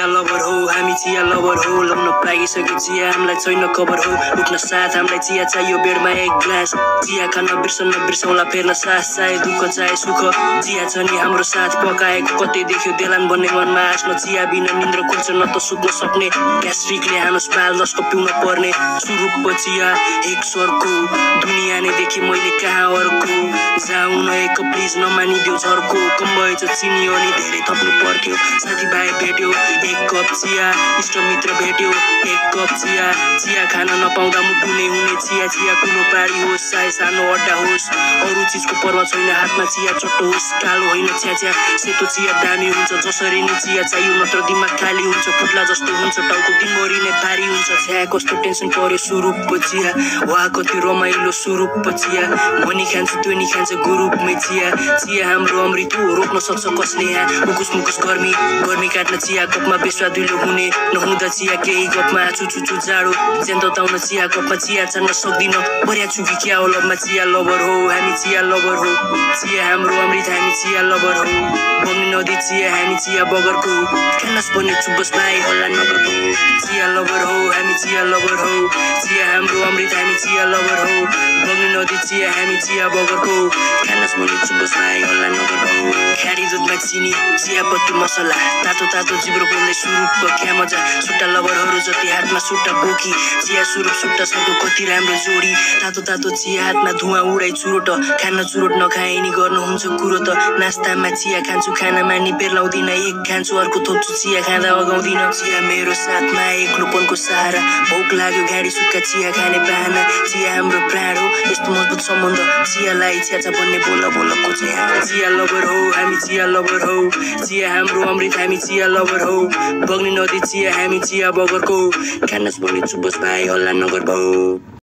Lover हो हामी चिया लभर हो लम्न पाइसके चिया हामीलाई छैन खबर हो उठ्न साथ हामीलाई चिया चाहियो बेडमा एक ग्लास चिया खान बिर्सौँला फेर्न सास चाहे दुःख चाहे सुख चिया छ नि हाम्रो साथ पकाएको कतै देख्यो देलान भन्ने मनमा आफ्नो चिया बिना निन्द्र खुल्छ न त सुत्न सक्ने ग्यास्ट्रिकले हानुस पाल जसको पिउन पर्ने सुरुप चिया एक सरको दुनिया नै देखे मैले कहाँ अर्को जाउँ न एक प्लिज नमानिदेऊ झर्को कम भएछ चिनी अनि धेरै थप्नु पर्थ्यो साथीभाइ भेट्यो एक कप चिया इष्टमित्र भेट्यो एक कप चिया चिया खान नपाउँदा मुटु नै हुने चिया चिया ठुलो पारी होस् चाहे सानो अड्डा होस् अरू चिजको पर्वा छैन हातमा चिया चट्टो होस् कालो होइन छ्याछ्या सेतो चिया दामी हुन्छ जसरी नै चिया चाहियो नत्र दिमाग खाली हुन्छ पुट्ला जस्तो हुन्छ टाउको दिनभरि नै भारी हुन्छ छ्या कस्तो टेन्सन पर्यो सुरुप चिया वा कति रमाइलो सुरुप चिया मनी खान्छ त्यो नि खान्छ गुरुपमै चिया चिया हाम्रो अमृत हो रोक्न सक्छ कसले यहाँ मुकुस गर्मी काट्न चिया कपमा बेस्वा दुलो हुने नहुँदा चिया केही कपमा चुचुचु जाडो ज्यान तताउन चिया कपमा चिया चाहन सक्दिन पर्या चुकी क्या हो लभमा चिया लभर हो हामी चिया लभर हो चिया हाम्रो अमृत हामी चिया लभर हो बग्ने नदी चिया हामी चिया बगरको खानस पर्ने चुबस भाइ हल्ला नगरको चिया लभर हो हामी चिया लभर हो चिया हाम्रो अमृत हामी चिया लभर हो बग्ने नदी चिया हामी चिया बगरको खानस पर्ने चुबस भाइ हल्ला नगरको खाडी दुधमा चिनी चियापत्ती मसला तातो जिब्रो बोल्दै सुरुप क्या मजा सुट्टा लभरहरू जति हातमा सुट्टा बोकी चिया सुरुप सुट्टा सर्को कति राम्रो जोडी तातो चिया हातमा धुवा उडाइ चुरोट खान चुरोट नखाए नि गर्नुहुन्छ कुरो त नास्तामा चिया खान्छु खानामा नि बेर लाउँदिन एक खान्छु अर्को थोप्छु चिया खाँदा अगाउँदिन चिया मेरो साथमा एक्लोपनको सहारा भोक लाग्यो गाडी सुक्का चिया खाने बहाना चिया हाम्रो प्राण हो यस्तो मजबुत सम्बन्ध चियालाई छ्याचा भन्ने बोल को चिया लभर हो हामी चिया लभर हो चिया हाम्रो अमृत हामी चिया लभर हो बग्ने नदी चिया हामी चिया बगरको खानस बोल्ने चुबस भाइ हल्ला नगर भौ।